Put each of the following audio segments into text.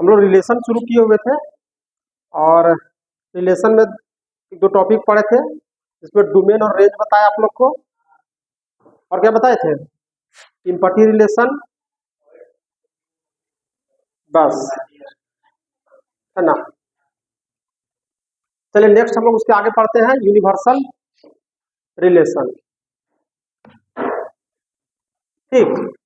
हम लोग रिलेशन शुरू किए हुए थे और रिलेशन में दो टॉपिक पढ़े थे जिसमें डोमेन और रेंज बताया आप लोग को। और क्या बताए थे? इम्पटी रिलेशन, बस है ना। चलिए नेक्स्ट हम लोग उसके आगे पढ़ते हैं यूनिवर्सल रिलेशन। ठीक,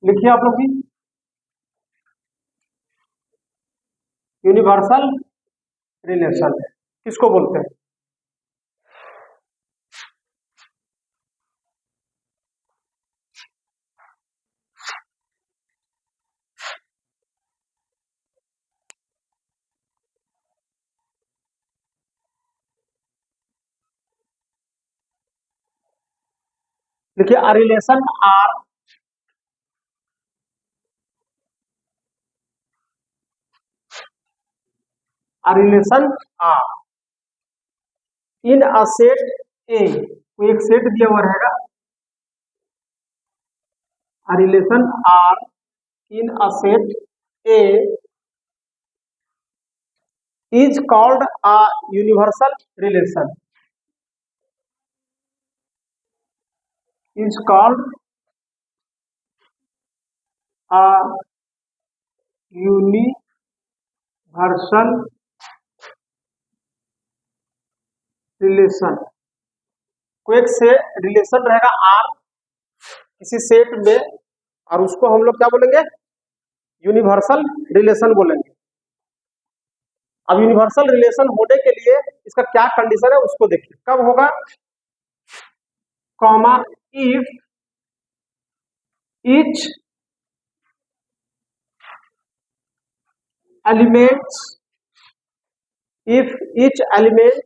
लिखिए आप लोग भी। यूनिवर्सल रिलेशन किसको बोलते हैं? देखिए a relation R in a set A, कोई एक सेट दिया हुआ रहेगा। A relation R in a set A is called a universal relation, is called a universal relation. कोई एक से रिलेशन रहेगा आर किसी सेट में और उसको हम लोग क्या बोलेंगे? यूनिवर्सल रिलेशन बोलेंगे। अब यूनिवर्सल रिलेशन होने के लिए इसका क्या कंडीशन है उसको देखिए। कब होगा? Comma if each element if each element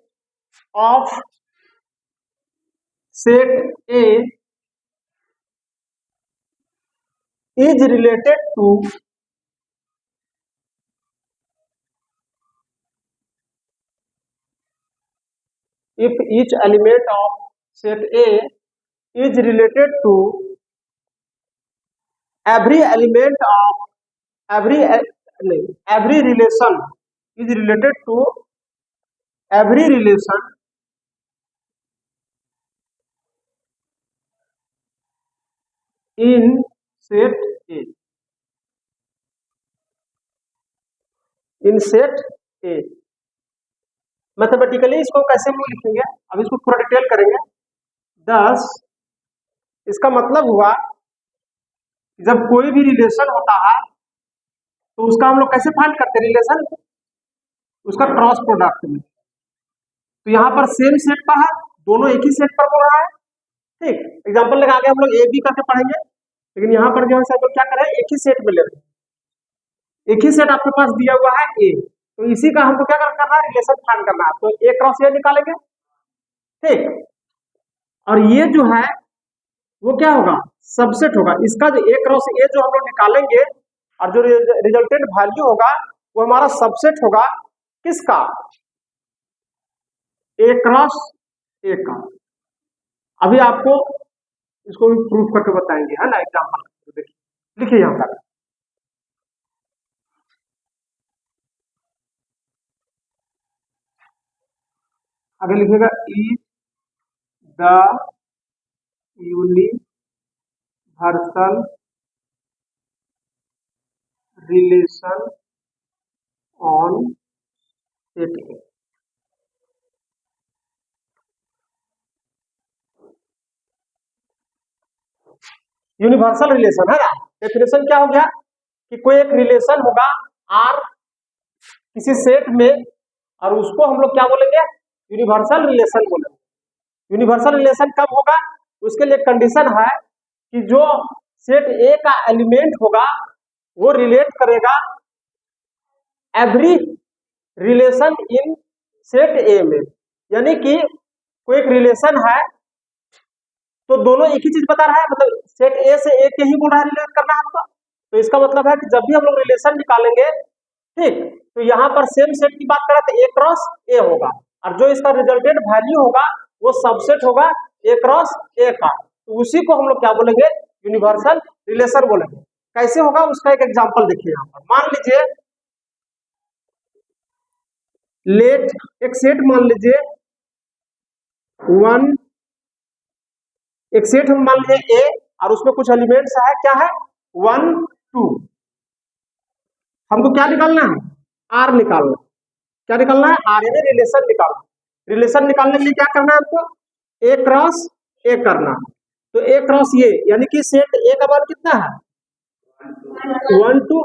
of set A is related to if each element of set A is related to every element of every relation is related to every relation in set A, in set A। Mathematically इसको कैसे हम लिखेंगे? अब इसको थोड़ा detail करेंगे। 10 इसका मतलब हुआ जब कोई भी रिलेशन होता है तो उसका हम लोग कैसे फाइंड करते हैं? रिलेशन उसका क्रॉस प्रोडक्ट में। तो यहाँ पर सेम सेट पर है, दोनों एक ही सेट पर बोल रहा है। ठीक, एग्जांपल लगा के हम लोग ए बी करके पढ़ेंगे, लेकिन यहाँ पर जो है सब लोग क्या करें? एक ही सेट में ले रहे हैं। एक ही सेट आपके पास दिया हुआ है ए, तो इसी का हमको क्या करना है? रिलेशन फाइंड करना है। तो ए क्रॉस ए निकालेंगे। ठीक, और ये जो है वो क्या होगा? सबसेट होगा। इसका जो ए क्रॉस ए जो हम लोग निकालेंगे और जो रिजल्टेंट वैल्यू होगा वो हमारा सबसेट होगा किसका? ए क्रॉस ए का। अभी आपको इसको भी प्रूफ करके बताएंगे, है ना, एग्जांपल। देखिए लिखिए यहां पर आगे लिखिएगा is the universal relation on set A. Universal relation है ना। डेफिनेशन क्या हो गया कि कोई एक रिलेशन होगा आर किसी सेट में और उसको हम लोग क्या बोलेंगे? यूनिवर्सल रिलेशन बोलेंगे। यूनिवर्सल रिलेशन कब होगा? उसके लिए कंडीशन है कि जो सेट ए का एलिमेंट होगा वो रिलेट करेगा एवरी रिलेशन इन सेट ए में। यानी कि कोई एक रिलेशन है तो दोनों एक ही चीज बता रहा है, मतलब सेट ए से ए के ही बोल रहा है रिलेट करना है हमको। तो इसका मतलब है कि जब भी हम लोग रिलेशन निकालेंगे, ठीक, तो यहाँ पर सेम सेट की बात करें तो ए क्रॉस ए होगा और जो इसका रिजल्टेंट वैल्यू होगा वो सबसेट होगा ए क्रॉस ए का, तो उसी को हम लोग क्या बोलेंगे, यूनिवर्सल रिलेशन बोलेंगे। कैसे होगा उसका एक एग्जांपल देखिए यहाँ पर। मान लीजिए लेट एक सेट मान लीजिए वन, एक सेट हम मान लीजिए ए और उसमें कुछ एलिमेंट्स है, क्या है, 1 2। हमको क्या निकालना है, आर निकालना। क्या निकालना है, आर यानी रिलेशन निकालना। रिलेशन निकालने के लिए क्या करना है हमको, ए क्रॉस ए करना। तो ए क्रॉस ए यानी कि सेट ए का मान कितना है, 1 2,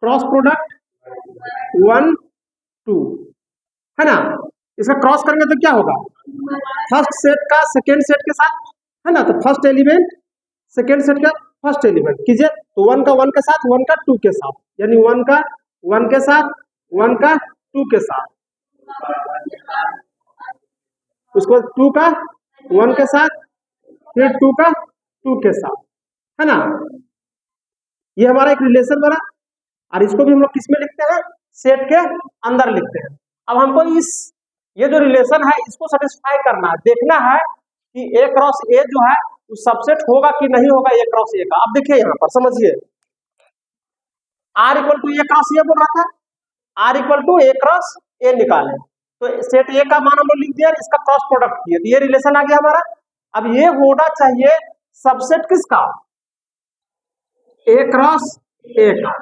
क्रॉस प्रोडक्ट 1 2, है ना। इसका क्रॉस करेंगे तो क्या होगा, फर्स्ट सेट का सेकेंड सेट के साथ, है ना। तो फर्स्ट एलिमेंट सेकेंड सेट का फर्स्ट एलिमेंट कीजिए, तो 1 का 1 के साथ, 1 का 2 के साथ, यानी 1 का 1 के साथ, 1 का 2 के साथ, उसके बाद 2 का 1 के साथ, फिर 2 का 2 के साथ, है ना। ये हमारा एक रिलेशन बना, और इसको भी हम लोग किसमें लिखते हैं, सेट के अंदर लिखते हैं। अब हमको इस ये जो रिलेशन है इसको सेटिस्फाई करना है, देखना है कि ए क्रॉस ए जो है वो सबसेट होगा कि नहीं होगा ए क्रॉस ए का। अब देखिए यहाँ पर समझिए, R equal to A cross A बोल रहा था, R equal to A cross A निकाले, तो सेट ए का मान हम लोग लिख दिया, इसका क्रॉस प्रोडक्ट किए, तो ये रिलेशन आ गया हमारा। अब ये होना चाहिए सबसेट किसका, ए क्रॉस ए का,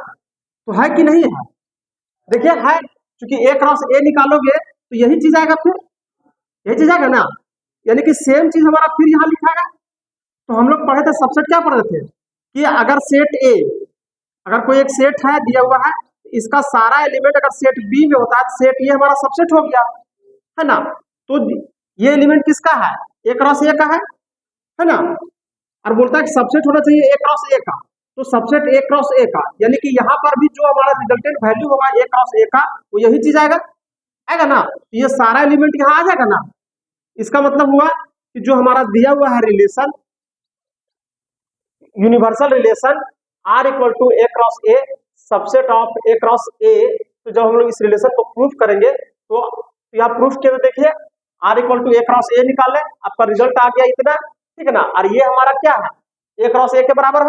तो है कि नहीं है, देखिए है, क्योंकि ए क्रॉस ए निकालोगे तो यही चीज आएगा, फिर यही चीज आएगा ना, यानी कि सेम चीज हमारा फिर यहाँ लिखाएगा। तो हम लोग पढ़े थे सबसेट, क्या पढ़े थे कि अगर सेट ए, अगर कोई एक सेट है दिया हुआ है, इसका सारा एलिमेंट अगर सेट बी में होता है तो सेट ए हमारा सबसेट हो गया, है ना। तो ये एलिमेंट किसका है, ए क्रॉस ए का है ना। और बोलता है कि सबसेट होना चाहिए ए क्रॉस ए का, तो सबसेट ए क्रॉस ए का, यानी कि यहाँ पर भी जो हमारा रिजल्टेंट वैल्यू होगा ए क्रॉस ए का, वो यही चीज आएगा, आएगा ना। तो ये सारा एलिमेंट यहाँ आ जाएगा ना। इसका मतलब हुआ कि जो हमारा दिया हुआ है relation, universal relation R equal to A cross A, subset of A cross A, तो जब हम लोग इस रिलेशन को प्रूफ करेंगे तो यहाँ प्रूफ के देखिए R equal to A cross A निकाले, आपका रिजल्ट आ गया इतना, ठीक है ना। और ये हमारा क्या है, ए क्रॉस ए के बराबर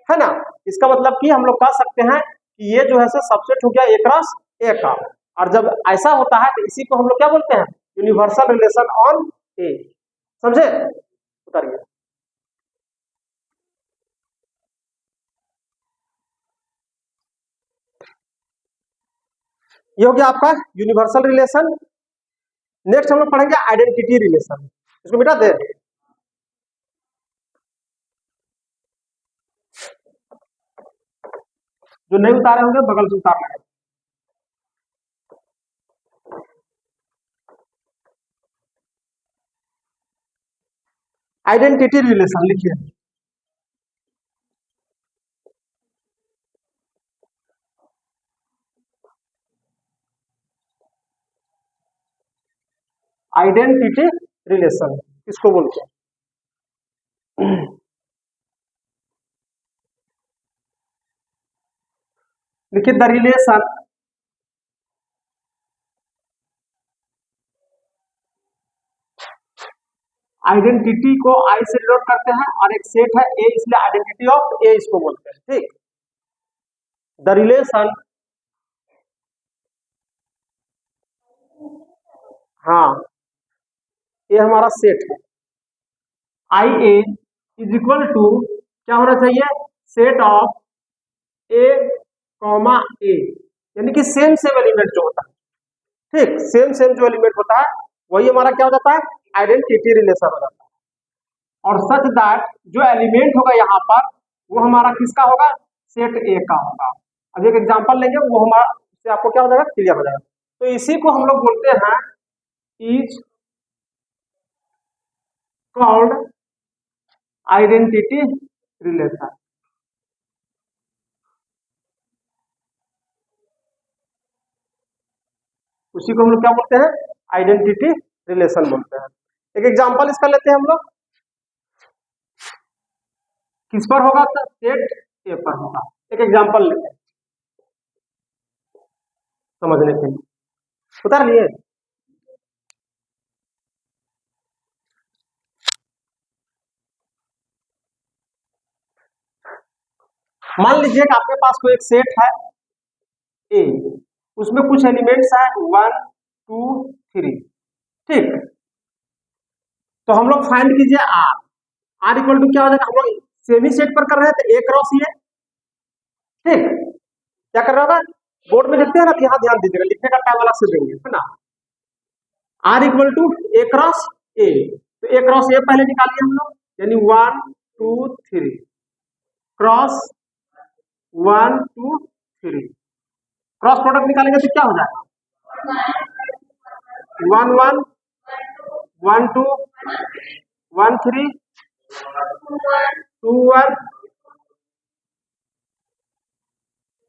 है ना। इसका मतलब कि हम लोग कह सकते हैं कि ये जो है सबसेट हो गया ए क्रॉस ए का। और जब ऐसा होता है तो इसी को हम लोग क्या बोलते हैं, यूनिवर्सल रिलेशन ऑन ए, समझे, उतारिए। ये हो गया आपका यूनिवर्सल रिलेशन। नेक्स्ट हम लोग पढ़ेंगे आइडेंटिटी रिलेशन, इसको मिटा दे। जो नहीं उतारे होंगे बगल से उतार लेंगे। आइडेंटिटी रिलेशन लिखिए, आइडेंटिटी रिलेशन इसको बोलते हैं। देखिए द रिलेशन आइडेंटिटी को आई से डिनोट करते हैं, और एक सेट है ए, इसलिए आइडेंटिटी ऑफ ए इसको बोलते हैं, ठीक। द रिलेशन, हाँ ये हमारा सेट है, आई ए इज इक्वल टू क्या होना चाहिए, सेट ऑफ ए कॉमा ए, यानी कि सेम सेम एलिमेंट जो होता है, ठीक, सेम सेम जो एलिमेंट होता है वही हमारा क्या हो जाता है, आइडेंटिटी रिलेशन हो जाता है। और सच दैट जो एलिमेंट होगा यहाँ पर वो हमारा किसका होगा, सेट ए का होगा। अब एक एग्जांपल लेंगे, वो हमारा से आपको क्या हो जाएगा, क्लियर हो जाएगा। तो इसी को हम लोग बोलते हैं इज कॉल्ड आइडेंटिटी रिलेशन। उसी को हम लोग क्या बोलते हैं, आइडेंटिटी रिलेशन बोलते हैं। एक एग्जांपल इसका लेते हैं हम लोग, किस पर होगा, तो सेट ए पर होगा। एक एग्जांपल लेते हैं समझने के लिए, उतार लिए। मान लीजिए कि आपके पास कोई एक सेट है ए, उसमें कुछ एलिमेंट्स है 1 2 3, ठीक। तो हम लोग फाइंड कीजिए आर इक्वल टू क्या हो जाएगा, हम लोग सेमी सेट पर कर रहे हैं तो ए क्रॉस ये, ठीक। क्या कर रहा होगा, बोर्ड में लिखते हैं ना, तो यहाँ ध्यान दीजिएगा, लिखने का टाइम अलग से देंगे, है ना। R equal to A cross A, तो ए क्रॉस ए पहले निकालिए हम लोग, यानी 1 2 3 क्रॉस 1 2 3, क्रॉस प्रोडक्ट निकालेंगे तो क्या हो जाएगा, 1 1 1 2 1 3 2 1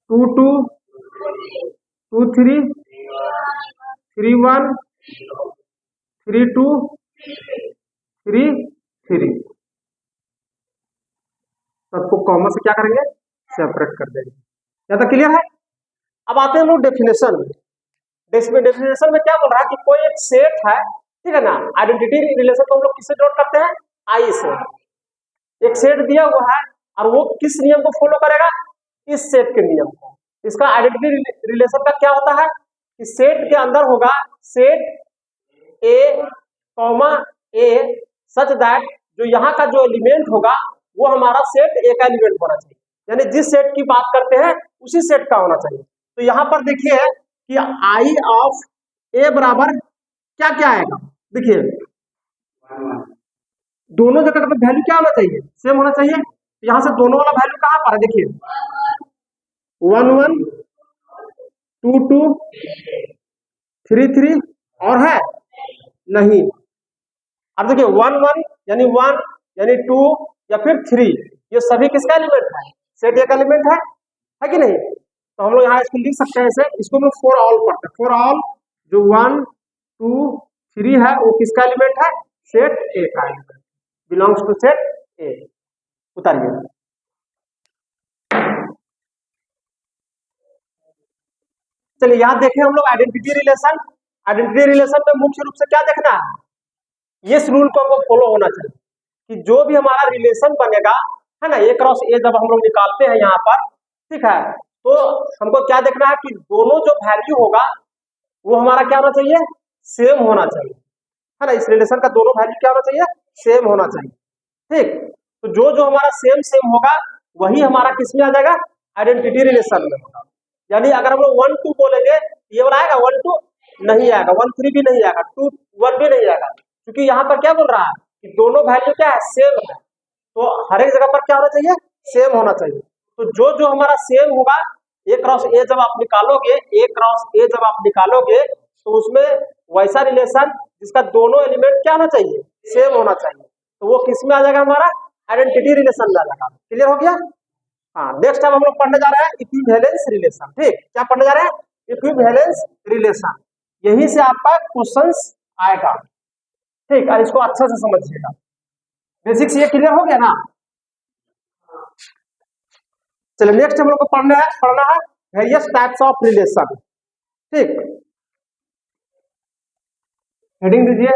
2 2 2 3 3 1 3 2 3 3। सबको कॉमा से क्या करेंगे, सेपरेट कर देंगे। क्या तो क्लियर है। अब आते हैं लोग डेफिनेशन में। डेफिनेशन में क्या बोल रहा है कि कोई एक सेट है, ठीक है ना, आइडेंटिटी रिलेशन को हम लोग किससे नोट करते हैं, आई से। एक सेट दिया हुआ है और वो किस नियम को फॉलो करेगा, इस सेट के नियम को। इसका आइडेंटिटी रिलेशन का क्या होता है कि सेट के अंदर होगा set A comma A such that जो यहाँ का जो एलिमेंट होगा वो हमारा सेट ए का एलिमेंट होना चाहिए, यानी जिस सेट की बात करते हैं उसी सेट का होना चाहिए। तो यहाँ पर देखिए कि आई ऑफ ए बराबर क्या क्या आएगा, देखिए दोनों जगह पर वैल्यू क्या होना चाहिए, सेम होना चाहिए। यहां से दोनों वाला वैल्यू कहां पर है, देखिए 1 1 2 2 3 3 और है नहीं। अब देखिए 1 1 यानी 1 यानी 2 या फिर 3, ये सभी किसका एलिमेंट है, सेट ए का एलिमेंट है कि नहीं। तो हम लोग यहाँ इसको लिख सकते हैं ऐसे, इसको हम लोग फॉर ऑल पढ़ते हैं। फॉर ऑल जो 1 2 3 है वो किसका एलिमेंट है, सेट ए का element, belongs to set A. उतारिए, चलिए यहाँ देखें हम लोग आइडेंटिटी रिलेशन। आइडेंटिटी रिलेशन में मुख्य रूप से क्या देखना है, इस रूल को हमको फॉलो होना चाहिए कि जो भी हमारा रिलेशन बनेगा, है ना, ए क्रॉस ए जब हम लोग निकालते हैं यहाँ पर, ठीक है, तो हमको क्या देखना है कि दोनों जो वैल्यू होगा वो हमारा क्या होना चाहिए, सेम होना चाहिए, है ना। इस रिलेशन का दोनों वैल्यू क्या होना चाहिए, सेम होना चाहिए, ठीक। तो जो जो हमारा सेम सेम होगा वही हमारा किस में आ जाएगा, आइडेंटिटी रिलेशन में होगा। यानी अगर हम लोग 1 2 बोलेंगे ये वाला आएगा, 1 2 नहीं आएगा, 1 3 भी नहीं आएगा, 2 1 भी नहीं आएगा, क्योंकि यहाँ पर क्या बोल रहा है कि दोनों वैल्यू क्या है, सेम है। तो हर एक जगह पर क्या होना चाहिए, सेम होना चाहिए। तो जो जो हमारा सेम होगा, ए क्रॉस ए जब आप निकालोगे, ए क्रॉस ए जब आप निकालोगे तो उसमें वैसा रिलेशन जिसका दोनों एलिमेंट क्या होना चाहिए, सेम होना चाहिए, तो वो किस में आ जाएगा, हमारा आइडेंटिटी रिलेशन में आ जाएगा। क्लियर हो गया। हाँ, नेक्स्ट टाइम हम लोग पढ़ने जा रहे हैं इक्विवेलेंस रिलेशन, ठीक। क्या पढ़ने जा रहे हैं, इक्विवेलेंस रिलेशन। यहीं से आपका क्वेश्चंस आएगा, ठीक। और इसको अच्छा से समझिएगा, बेसिक्स ये क्लियर हो गया ना। चलिए नेक्स्ट हम लोग को पढ़ना है वेरियस टाइप्स ऑफ रिलेशन, ठीक। हेडिंग दीजिए,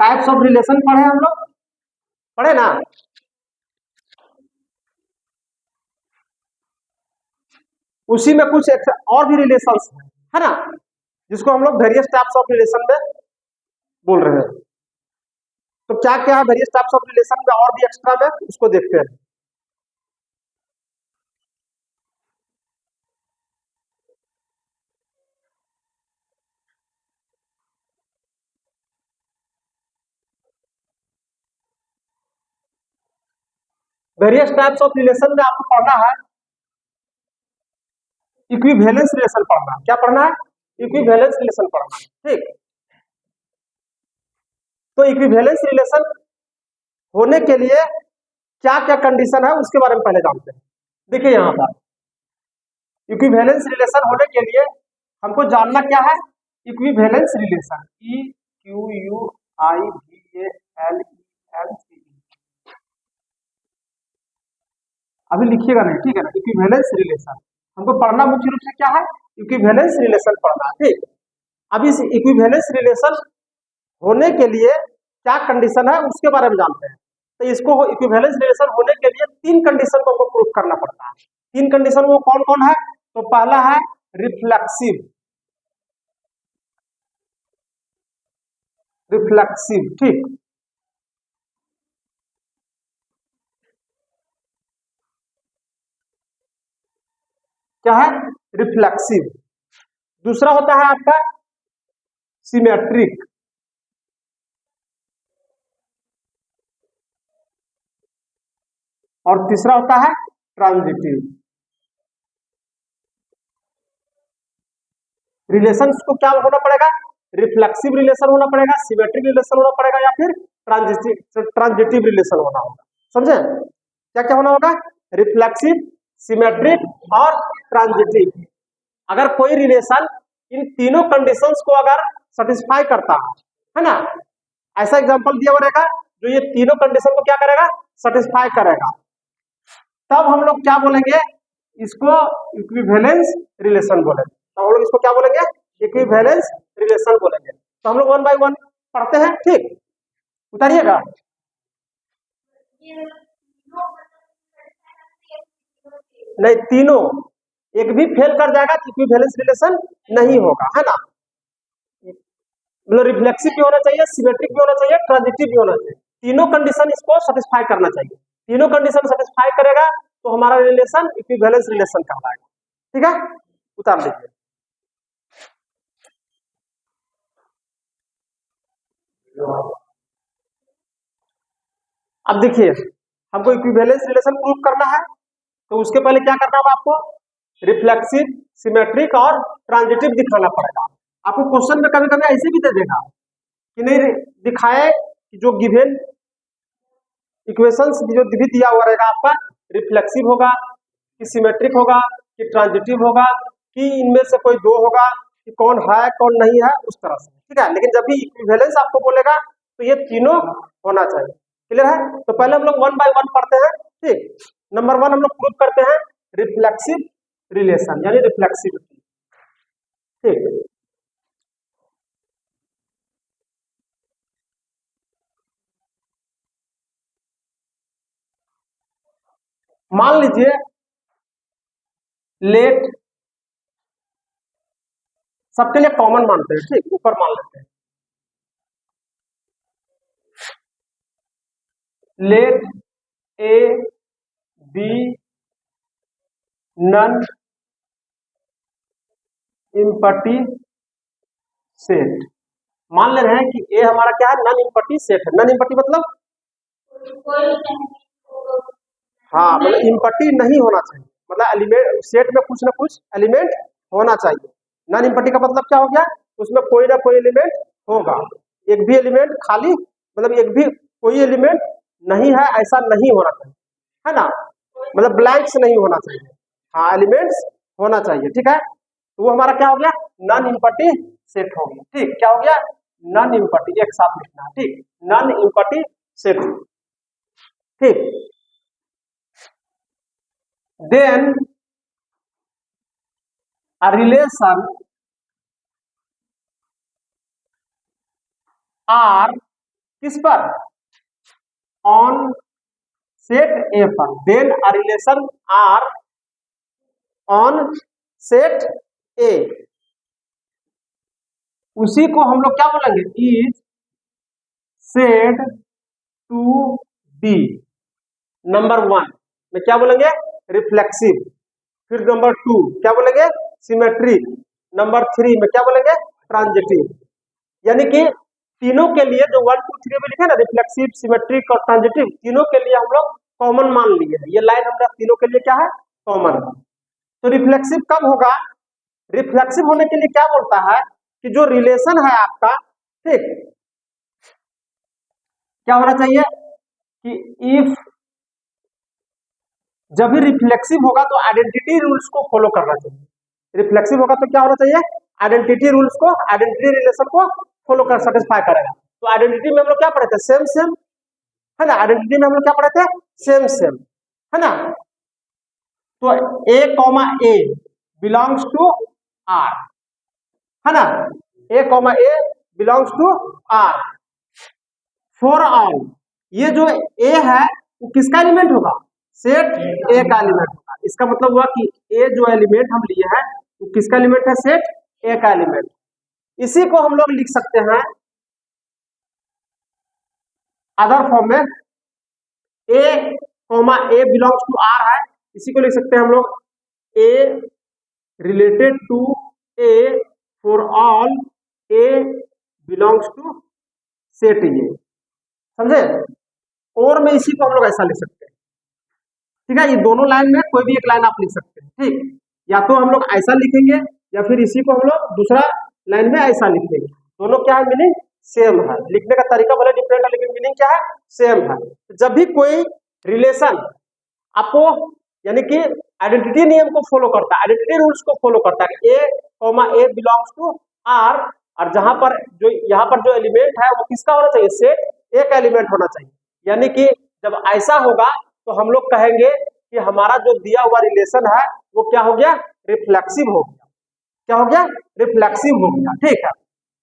टाइप्स ऑफ रिलेशन पढ़े हम लोग, पढ़े ना। उसी में कुछ और भी रिलेशंस है ना, जिसको हम लोग वेरियस टाइप्स ऑफ रिलेशन में बोल रहे हैं। तो क्या क्या है वेरियस टाइप्स ऑफ रिलेशन में और भी एक्स्ट्रा में, उसको देखते हैं। वेरियस टाइप्स ऑफ रिलेशन में आपको पढ़ना है इक्विवेलेंस रिलेशन पढ़ना है। क्या पढ़ना है, इक्विवेलेंस रिलेशन पढ़ना है, ठीक। तो इक्विवेलेंस रिलेशन होने के लिए क्या क्या कंडीशन है उसके बारे में पहले जानते हैं। देखिए यहाँ पर इक्विवेलेंस रिलेशन होने के लिए हमको जानना क्या है, इक्विवेलेंस रिलेशन, EQUIVALENCE, अभी लिखिएगा नहीं, ठीक है ना। इक्विवेलेंस रिलेशन हमको पढ़ना मुख्य रूप से क्या है, इक्विवेलेंस रिलेशन पढ़ना है। ठीक, अब इस इक्विवेलेंस रिलेशन होने के लिए क्या कंडीशन है उसके बारे में जानते हैं। तो इसको इक्विवेलेंस रिलेशन होने के लिए 3 कंडीशन को प्रूव करना पड़ता है। 3 कंडीशन वो कौन कौन है? तो पहला है रिफ्लेक्सिव, रिफ्लेक्सिव, ठीक, क्या है? रिफ्लेक्सिव। दूसरा होता है आपका सिमेट्रिक, और तीसरा होता है ट्रांजिटिव। रिलेशन को क्या होना पड़ेगा? रिफ्लेक्सिव रिलेशन होना पड़ेगा, सिमेट्रिक रिलेशन होना पड़ेगा, या फिर ट्रांजिटिव रिलेशन होना होगा। समझे? क्या क्या होना होगा? रिफ्लेक्सिव, सिमेट्रिक और ट्रांजिटिव। अगर कोई रिलेशन इन तीनों कंडीशंस को अगर सेटिस्फाई करता है ना, ऐसा एग्जांपल दिया हुआ रहेगा जो ये तीनों कंडीशन को क्या करेगा? सेटिस्फाई करेगा, तब हम लोग क्या बोलेंगे? इसको इक्विवेलेंस रिलेशन बोलेंगे। तो हम लोग इसको क्या बोलेंगे? इक्विवेलेंस रिलेशन बोलेंगे। तो हम लोग 1 बाय 1 पढ़ते हैं। ठीक, उतारिएगा। नहीं, तीनों, एक भी फेल कर जाएगा तो इक्विवेलेंस रिलेशन नहीं होगा, है ना। मतलब रिफ्लेक्सिव भी होना चाहिए, सिमेट्रिक भी होना चाहिए, ट्रांजिटिव भी होना चाहिए। तीनों कंडीशन इसको सेटिस्फाई करना चाहिए। तीनों कंडीशन सेटिस्फाई करेगा तो हमारा रिलेशन इक्विवेलेंस रिलेशन कहलाएगा। ठीक है, उतार लीजिए। अब देखिए, हमको इक्विवेलेंस रिलेशन प्रूव करना है, तो उसके पहले क्या करना होगा आपको? रिफ्लेक्सिव, सिमेट्रिक और ट्रांजिटिव दिखाना पड़ेगा। आपको क्वेश्चन में कभी कभी ऐसे भी दे देगा कि नहीं दिखाए कि जो गिवन इक्वेशंस जो भी दिया हुआ रहेगा आपका, रिफ्लेक्सिव होगा कि सिमेट्रिक होगा कि ट्रांजिटिव होगा कि इनमें से कोई दो होगा, कि कौन है कौन नहीं है, उस तरह से। ठीक है, लेकिन जब भी इक्विवेलेंस आपको बोलेगा तो ये तीनों होना चाहिए। क्लियर है? तो पहले हम लोग 1 बाय 1 पढ़ते हैं। ठीक, नंबर 1 हम लोग प्रूव करते हैं रिफ्लेक्सिव रिलेशन यानी रिफ्लेक्सिविटी। ठीक, मान लीजिए लेट, सबके लिए कॉमन मानते हैं। ठीक, ऊपर मान लेते हैं let A B non empty set. मान ले रहे हैं कि ए हमारा क्या है? नन इम्पटी सेट है। नन इम्पटी मतलब हाँ, मतलब इम्पटी नहीं होना चाहिए, मतलब एलिमेंट सेट में कुछ ना कुछ एलिमेंट होना चाहिए। नॉन इम्पटी का मतलब क्या हो गया? उसमें कोई ना कोई एलिमेंट होगा। एक भी एलिमेंट खाली, मतलब एक भी कोई एलिमेंट नहीं है ऐसा नहीं होना चाहिए, है ना। मतलब ब्लैंक्स नहीं होना चाहिए, हाँ एलिमेंट्स होना चाहिए। ठीक है, तो वो हमारा क्या हो गया? नॉन इम्पटी सेट हो गया। ठीक, क्या हो गया? नॉन इम्पटी, एक साथ लिखना है। ठीक, नॉन इम्पटी सेट। ठीक, then a relation R किस पर? On set A पर। then a relation R on set A, उसी को हम लोग क्या बोलेंगे? Is said to be. Number 1 में क्या बोलेंगे? रिफ्लेक्सिव। फिर नंबर 2 क्या बोलेंगे? सिमेट्रिक। नंबर 3 में क्या बोलेंगे? ट्रांजिटिव। यानी कि तीनों के लिए जो 1 2 3 में लिखे ना, रिफ्लेक्सिव, सिमेट्रिक और ट्रांजिटिव, तीनों के लिए हम लोग कॉमन मान लिए हैं। ये लाइन हम तीनों के लिए क्या है? कॉमन। तो रिफ्लेक्सिव कब होगा? रिफ्लेक्सिव होने के लिए क्या बोलता है कि जो रिलेशन है आपका, ठीक, क्या होना चाहिए कि इफ, जब भी रिफ्लेक्सिव होगा तो आइडेंटिटी रूल्स को फॉलो करना चाहिए। रिफ्लेक्सिव होगा तो क्या होना चाहिए? आइडेंटिटी रूल्स को, आइडेंटिटी रिलेशन को फॉलो कर साटिस्फाई करेगा। तो आइडेंटिटी में हम लोग क्या पढ़े थे? सेम सेम, है ना। आइडेंटिटी में हम लोग क्या पढ़े थे? सेम सेम, है ना। तो a comma a belongs to R, है ना, a comma a belongs to R for all. ये जो ए है वो किसका एलिमेंट होगा, सेट ए का एलिमेंट होगा। इसका मतलब हुआ कि ए जो एलिमेंट हम लिए हैं वो किसका एलिमेंट है, सेट ए का एलिमेंट। इसी को हम लोग लिख सकते हैं अदर फॉर्म में, a comma a belongs to R है, इसी को लिख सकते हैं हम लोग a related to a for all a belongs to set A, समझे। और में इसी को हम लोग ऐसा लिख सकते हैं, ठीक है। ये दोनों लाइन में कोई भी एक लाइन आप लिख सकते हैं, ठीक। या तो हम लोग ऐसा लिखेंगे या फिर इसी को हम लोग दूसरा लाइन में ऐसा लिखेंगे, दोनों क्या है, मीनिंग सेम है। लिखने का तरीका भले डिफरेंट है लेकिन मीनिंग क्या है, सेम है। जब भी कोई रिलेशन आपको यानी कि आइडेंटिटी नियम को फॉलो करता है, आइडेंटिटी रूल्स को फॉलो करता है, a comma a belongs to R, और जहां पर जो यहाँ पर जो एलिमेंट है वो किसका होना चाहिए, सेट ए का एलिमेंट होना चाहिए। यानी कि जब ऐसा होगा तो हम लोग कहेंगे कि हमारा जो दिया हुआ रिलेशन है वो क्या हो गया, रिफ्लेक्सिव हो गया। क्या हो गया, रिफ्लेक्सिव हो गया, ठीक है।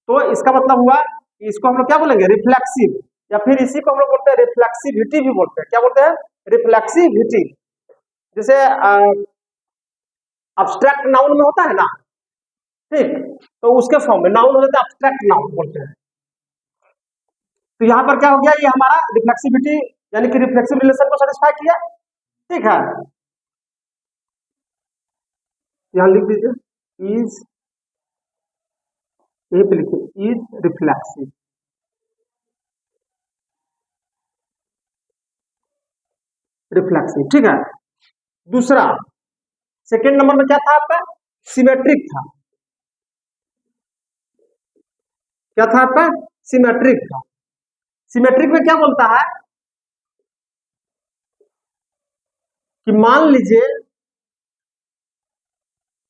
तो इसका मतलब हुआ कि इसको हम लोग क्या बोलेंगे, रिफ्लेक्सिव, या फिर इसी को हम लोग बोलते हैं रिफ्लेक्सिविटी भी बोलते हैं। क्या बोलते हैं, रिफ्लेक्सिविटी। जैसे अब्स्ट्रैक्ट नाउन में होता है ना, ठीक, तो उसके फॉर्म में नाउन होता है, अब्स्ट्रैक्ट नाउन बोलते हैं। तो यहां पर क्या हो गया, ये हमारा रिफ्लेक्सिविटी यानी कि रिफ्लेक्सिव रिलेशन को सेटिस्फाई किया, ठीक है। यहां लिख दीजिए इज, यही पे लिखिए इज रिफ्लेक्सिव, रिफ्लेक्सिव, ठीक है। दूसरा सेकेंड नंबर में क्या था आपका, सिमेट्रिक था। क्या था आपका, सिमेट्रिक था। सिमेट्रिक में क्या बोलता है कि मान लीजिए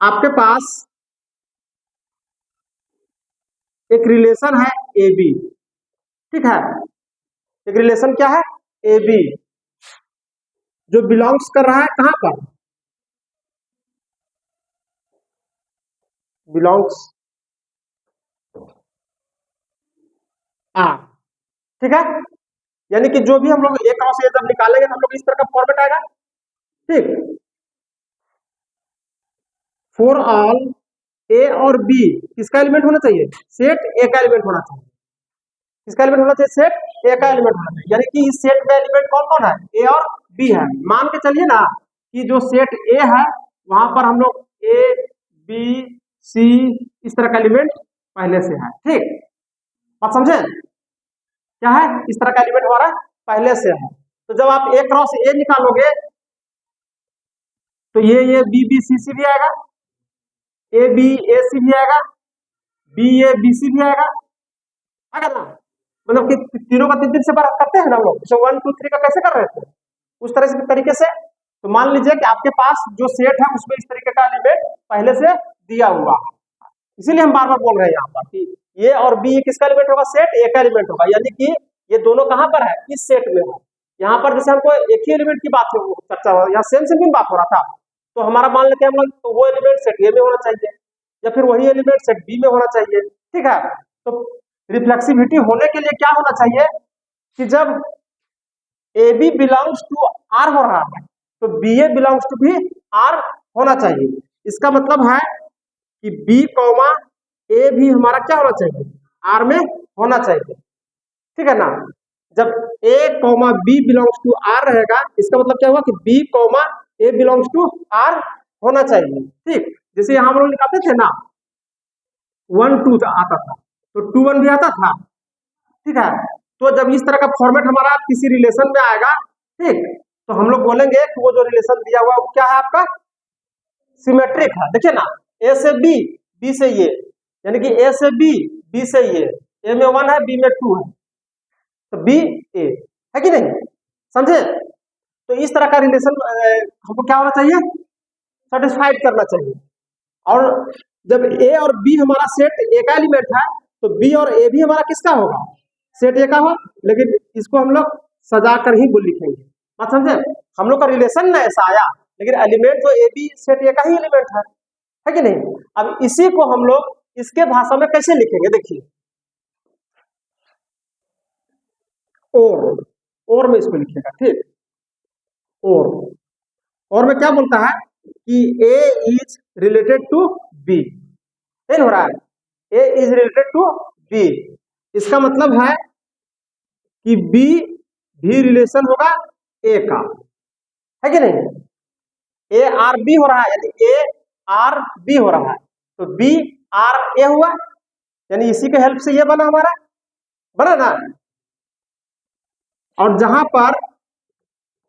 आपके पास एक रिलेशन है ए बी, ठीक है। एक रिलेशन क्या है, ए बी, जो बिलोंग्स कर रहा है कहां पर, बिलोंग्स आर, ठीक है। यानी कि जो भी हम लोग ए क्रॉस ए जब निकालेंगे तो हम लोग इस तरह का फॉर्मेट आएगा, ठीक। फॉर ऑल ए और बी किसका एलिमेंट होना चाहिए, सेट ए का एलिमेंट होना चाहिए। किसका एलिमेंट होना चाहिए, सेट ए का एलिमेंट होना चाहिए। यानी कि इस सेट में एलिमेंट कौन कौन है, ए और बी है। मान के चलिए ना कि जो सेट ए है वहां पर हम लोग ए बी सी इस तरह का एलिमेंट पहले से है, ठीक। बात समझे, क्या है, इस तरह का एलिमेंट हमारा पहले से है। तो जब आप ए क्रॉस ए निकालोगे तो ये बी बी सी सी भी आएगा, ए बी ए सी भी आएगा, बी ए बी सी भी आएगा ना। मतलब कि तीनों का तीन से बार करते हैं ना हम लोग, जैसे 1 2 3 का कैसे कर रहे थे उस तरह से तरीके से। तो मान लीजिए कि आपके पास जो सेट है उसमें इस तरीके का एलिमेंट पहले से दिया हुआ है, इसीलिए हम बार बार बोल रहे हैं यहाँ पर कि ए और बी किसका एलिमेंट होगा, सेट ए का एलिमेंट होगा। यानी कि ये दोनों कहां पर है, इस सेट में है। यहाँ पर जैसे हमको एक ही एलिमेंट की बात चर्चा हो, यहाँ सेम बात हो रहा था, तो हमारा मान लेते हैं हम लोग तो वो एलिमेंट सेट ए में होना चाहिए या फिर वही एलिमेंट सेट बी में होना चाहिए, ठीक है। तो रिफ्लेक्सिविटी होने के लिए क्या होना चाहिए कि जब A B belongs to R हो रहा है तो बी ए बिलोंग्स टू भी आर होना चाहिए। इसका मतलब है कि बी कॉमा ए भी हमारा क्या होना चाहिए, आर में होना चाहिए, ठीक है ना। जब a comma b belongs to R रहेगा इसका मतलब क्या हुआ कि b comma a belongs to R होना चाहिए, ठीक। जैसे यहां हम लोग निकालते थे ना 1 2 आता था तो 2 1 भी आता था, ठीक है। तो जब इस तरह का फॉर्मेट हमारा किसी रिलेशन में आएगा, ठीक, तो हम लोग बोलेंगे कि वो जो रिलेशन दिया हुआ है वो क्या है आपका, सिमेट्रिक है। देखिए ना, ए से बी से ये, यानी कि ए से बी से ये, ए में 1 है बी में 2 है तो बी ए है कि नहीं, समझे। तो इस तरह का रिलेशन हमको क्या होना चाहिए, सेटिस्फाइड करना चाहिए। और जब ए और बी हमारा सेट ए का एलिमेंट है तो बी और ए भी हमारा किसका होगा, सेट ए का हो। लेकिन इसको हम लोग सजा कर ही बोल लिखेंगे, बात समझे। हम लोग का रिलेशन ना ऐसा आया लेकिन एलिमेंट जो ए बी सेट ए का ही एलिमेंट है है कि नहीं। अब इसी को हम लोग इसके भाषा में कैसे लिखेंगे, देखिए और में इसको लिखेगा, ठीक। और में क्या बोलता है कि ए इज रिलेटेड टू बी, नहीं हो रहा है, ए इज रिलेटेड टू बी, इसका मतलब है कि बी भी रिलेशन होगा ए का, है कि नहीं। ए आर बी हो रहा है, यानी ए आर बी हो रहा है, तो बी आर ए हुआ, यानी इसी के हेल्प से ये बना हमारा, बना ना। और जहां पर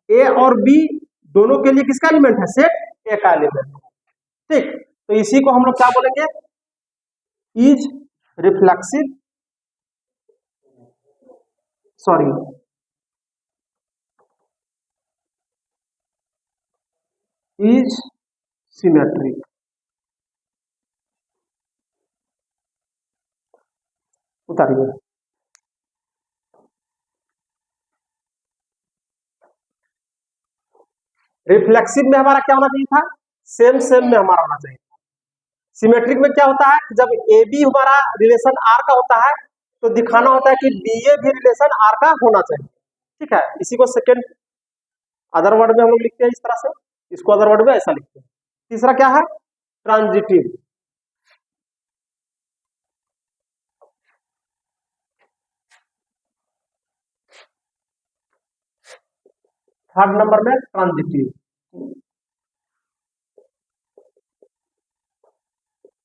ए और बी दोनों के लिए किसका एलिमेंट है, सेट ए का एलिमेंट है, ठीक। तो इसी को हम लोग क्या बोलेंगे, is reflexive, sorry is symmetric. उतारिए, रिफ्लेक्सिव में हमारा क्या होना चाहिए था, सेम सेम में हमारा होना चाहिए। सिमेट्रिक में क्या होता है, जब ए बी हमारा रिलेशन आर का होता है तो दिखाना होता है कि बी ए भी रिलेशन आर का होना चाहिए, ठीक है। इसी को सेकेंड अदर वर्ड में हम लोग लिखते हैं इस तरह से, इसको अदर वर्ड में ऐसा लिखते हैं। तीसरा क्या है, ट्रांजिटिव। थर्ड नंबर में ट्रांजिटिव,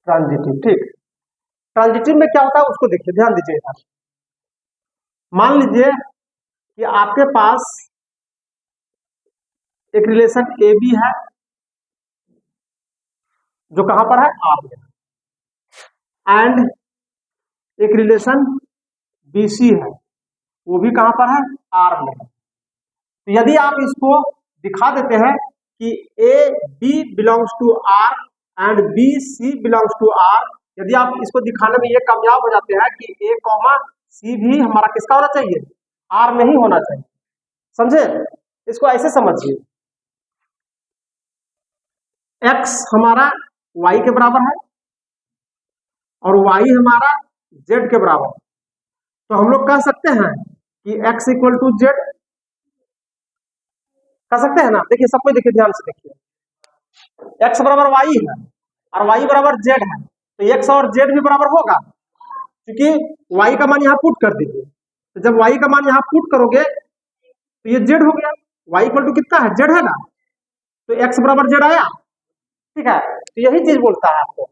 ट्रांजिटिव, ठीक। ट्रांजिटिव में क्या होता है उसको देखिए, ध्यान दीजिएगा। मान लीजिए कि आपके पास एक रिलेशन ए बी है जो कहां पर है, आर में, एंड एक रिलेशन बी सी है वो भी कहां पर है, आर में। तो यदि आप इसको दिखा देते हैं कि A B belongs to R and B C belongs to R, यदि आप इसको दिखाने में ये कामयाब हो जाते हैं कि ए कॉमा सी भी हमारा किसका होना चाहिए, आर में ही होना चाहिए, समझे। इसको ऐसे समझिए, एक्स हमारा वाई के बराबर है और वाई हमारा जेड के बराबर है, तो हम लोग कह सकते हैं कि एक्स इक्वल टू जेड, कह सकते हैं ना। देखिए सब कोई देखिए, ध्यान से देखिए, एक्स बराबर वाई है और वाई बराबर जेड है, तो एक्स और जेड भी बराबर होगा, क्योंकि वाई का मान यहाँ पुट कर दीजिए, तो जब वाई का मान यहाँ पुट करोगे तो ये जेड हो गया, वाई इक्वल टू कितना है, जेड है ना, तो एक्स बराबर जेड आया, ठीक है। तो यही चीज बोलता है आपको,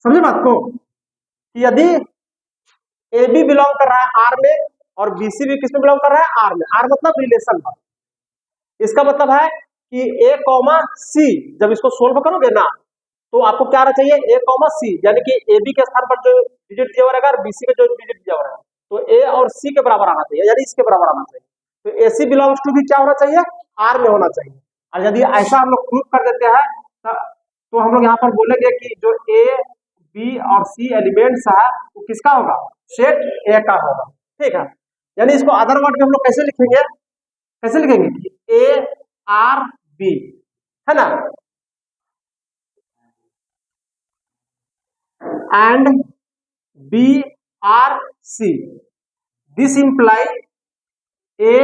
समझे बात को, कि यदि ए बी बिलोंग कर रहा है आर में और बी सी भी किसमें बिलोंग कर रहा है, आर में, आर मतलब रिलेशन में, इसका मतलब है कि ए कॉमा सी, जब इसको सोल्व करोगे ना तो आपको क्या आना चाहिए, ए कॉमा सी, यानी कि ए बी के स्थान पर जो डिजिट दिया हुआ रहेगा और बीसी में जो डिजिट दिया हुआ रहेगा, तो ए और सी के बराबर आना चाहिए, यानी इसके बराबर आना चाहिए। तो ए सी बिलोंग्स टू भी क्या होना चाहिए, आर में होना चाहिए। और यदि ऐसा हम लोग प्रूव कर देते हैं तो हम लोग यहाँ पर बोलेंगे कि जो ए बी और सी एलिमेंट्स है वो किसका होगा, सेट ए का होगा, ठीक है। यानी इसको अदर वर्ड में हम लोग कैसे लिखेंगे, कैसे लिखेंगे कि ए आर बी, है ना, and B R C. This imply A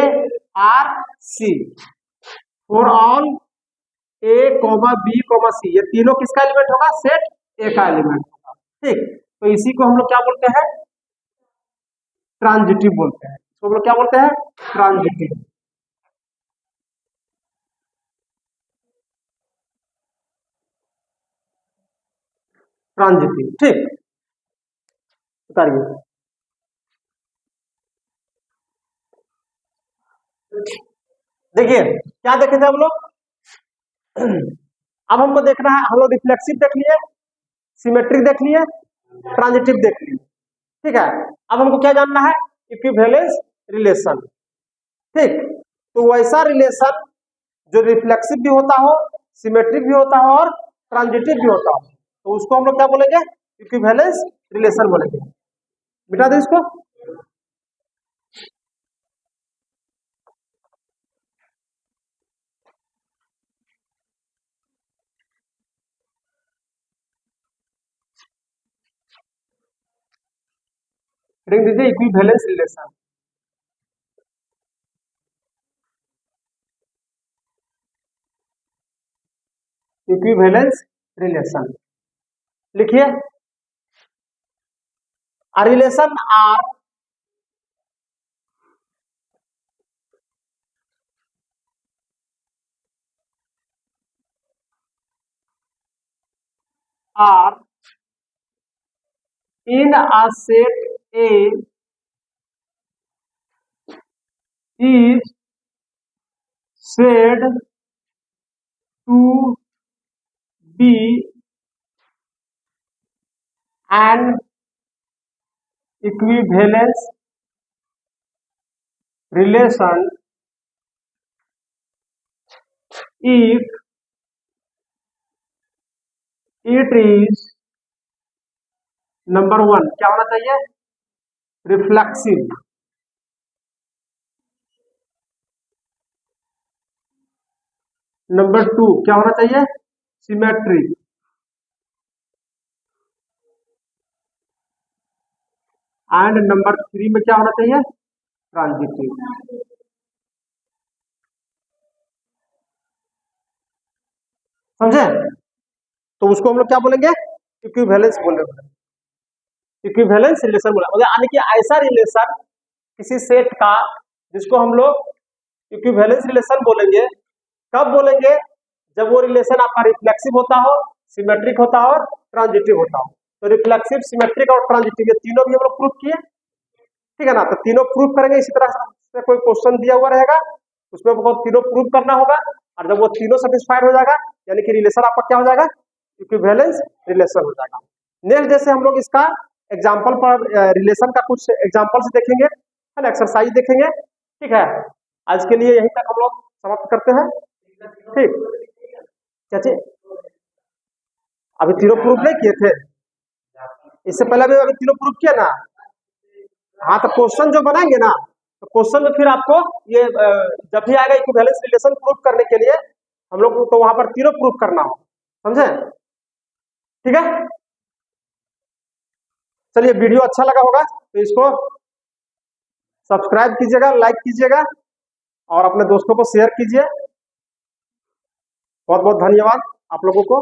R C for all A, B, C। ये तीनों किसका एलिमेंट होगा, सेट ए का एलिमेंट होगा, ठीक। तो इसी को हम लोग क्या बोलते हैं, ट्रांजिटिव बोलते हैं, इसको हम लोग क्या बोलते हैं, ट्रांजिटिव, ट्रांजिटिव, ठीक। बताइए, देखिए क्या देखे थे हम लोग, अब हमको देखना है, हम लोग रिफ्लेक्सिव देख लिए, सिमेट्रिक देख लिए, ट्रांजिटिव देख लिए, ठीक है। अब हमको क्या जानना है, इक्विवेलेंस रिलेशन, ठीक। तो वैसा रिलेशन जो रिफ्लेक्सिव भी होता हो, सिमेट्रिक भी होता हो और ट्रांजिटिव भी होता हो, तो उसको हम लोग क्या बोलेंगे, इक्विवेलेंस रिलेशन बोलेंगे। मिटा दो इसको, हेडिंग दीजिए इक्विवेलेंस रिलेशन। इक्विवेलेंस रिलेशन लिखिए। A relation are in a set A is said to be an equivalence relation if it is number 1 क्या होना चाहिए, रिफ्लेक्सिव। नंबर 2 क्या होना चाहिए, सिमेट्रिक। एंड नंबर 3 में क्या होना चाहिए, ट्रांजिटिव। समझे? तो उसको हम लोग क्या बोलेंगे, इक्विवेलेंस बोलेंगे। इक्विवेलेंस रिलेशन बोला मतलब यानी कि ऐसा रिलेशन किसी सेट का जिसको हम लोग इक्विवेलेंस रिलेशन बोलेंगे। कब बोलेंगे, जब वो रिलेशन आपका रिफ्लेक्सिव होता हो, सिमेट्रिक होता हो और ट्रांजिटिव होता हो। तो रिफ्लेक्सिव, सिमेट्रिक और ट्रांजिटिव ये तीनों भी हम लोग प्रूफ किए, ठीक है ना। तो तीनों प्रूफ करेंगे। इसी तरह से कोई क्वेश्चन दिया हुआ रहेगा, उसमें आपको तीनों प्रूफ करना होगा, और जब वो तीनों सेटिस्फाइड हो जाएगा यानी कि रिलेशन आपका क्या हो जाएगा, इक्विवेलेंस रिलेशन हो जाएगा। नेक्स्ट जैसे हम लोग इसका एग्जाम्पल पर रिलेशन का कुछ एग्जाम्पल से देखेंगे, है ना, एक्सरसाइज देखेंगे, ठीक है। आज के लिए यहीं तक हम लोग समाप्त करते हैं, ठीक। चाची अभी तीनों प्रूफ नहीं किए थे, इससे पहले भी अभी तीनों प्रूफ किया ना। हाँ तो क्वेश्चन जो बनाएंगे ना, तो क्वेश्चन में फिर आपको ये जब भी आएगा इक्विवेलेंस रिलेशन प्रूफ करने के लिए हम लोग तो वहां पर तीनों प्रूफ करना हो, समझे, ठीक है। चलिए वीडियो अच्छा लगा होगा तो इसको सब्सक्राइब कीजिएगा, लाइक कीजिएगा और अपने दोस्तों को शेयर कीजिए। बहुत बहुत धन्यवाद आप लोगों को।